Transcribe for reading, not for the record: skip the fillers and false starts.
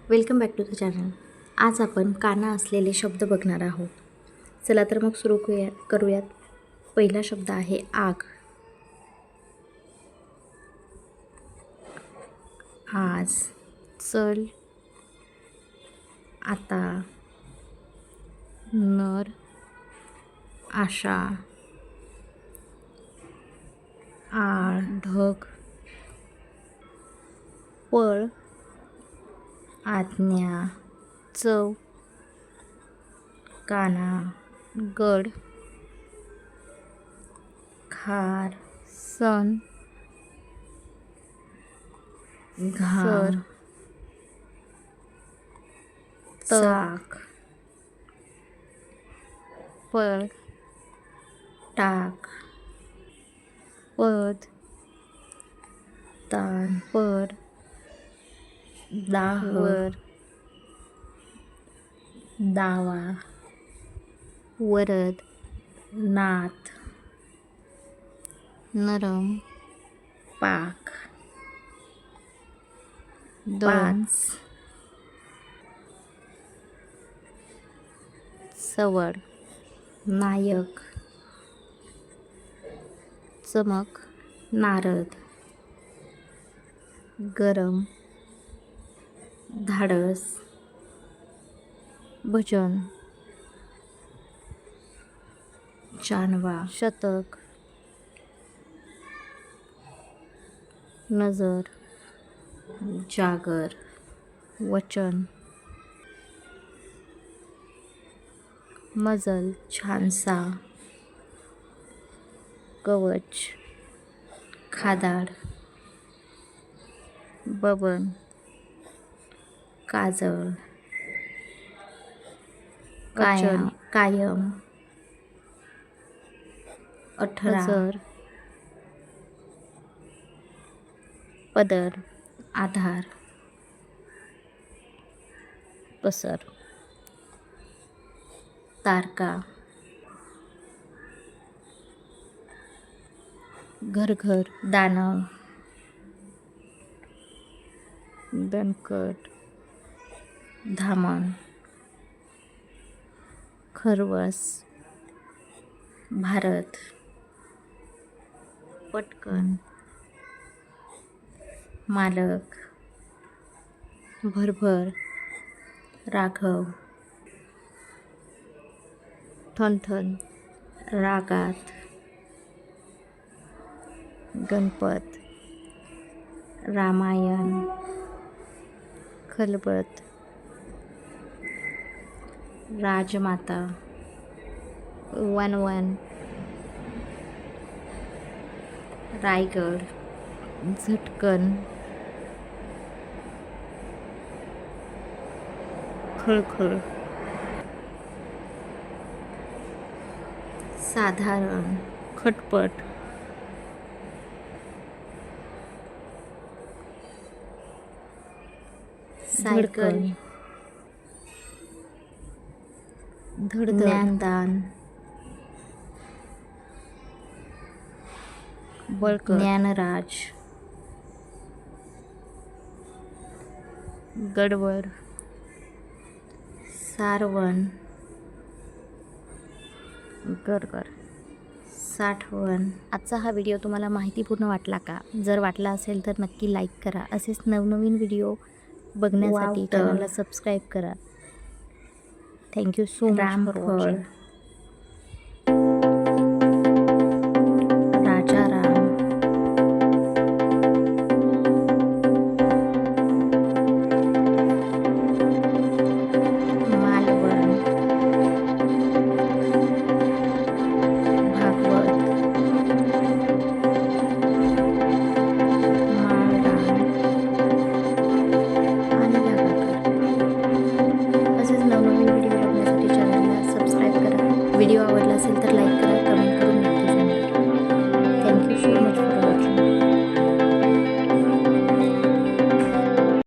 Welcome back to the channel. आज आपण काना असलेले शब्द बघणार आहोत. चला तर मग सुरू करूयात. पहिला शब्द आहे आग. आज, चल, आता, नर, आशा, आळ, ढग, पळ, आज्ञा, चव, काना, गड, खार, सण, घाम, तप, चाक, पळ, टाक, पद, तान, पर, दाह, वर, दावा, वरद, नात, नरम, पाक, दळण, पाच, सवड, नायक, चमक, नारद, गरम, धाडस, भजन, जानवा, शतक, नजर, जागर, वचन, मजल, छानसा, कवच, खादाड, बबन, काजळ, अचल, कायम, 18, हजर, पदर, आधार, पसर, तारका, घर घर, दानव, दणकट, धामण, खरवस, भारत, पटकन, मालक, भरभर, राघव, ठणठण, रागात, गणपत, रामायण, खलबत, राजमाता, वनवन, रायगड, झटकन, खळखळ, साधारण, खटपट, सायकल, धडधड, ज्ञानदान, बळकट, ज्ञानराज, गडबड, सारवण, गरगर. साठवण. आजचा हा व्हिडिओ तुम्हाला माहितीपूर्ण वाटला का? जर वाटला असेल तर नक्की लाईक करा. असेच नवनवीन व्हिडिओ बघण्यासाठी वावटळ. चॅनलला सबस्क्राईब करा. थँक्यू सो मच फॉर रामफळ, वॉचिंग. राजाराम, मालवण, भागवत, माळरान आणि लगाकर. असेच नवनवीन व्हिडिओ बघण्यासाठी चॅनलला सबस्क्राईब करा. व्हिडिओ आवडला असेल तर लाईक करा.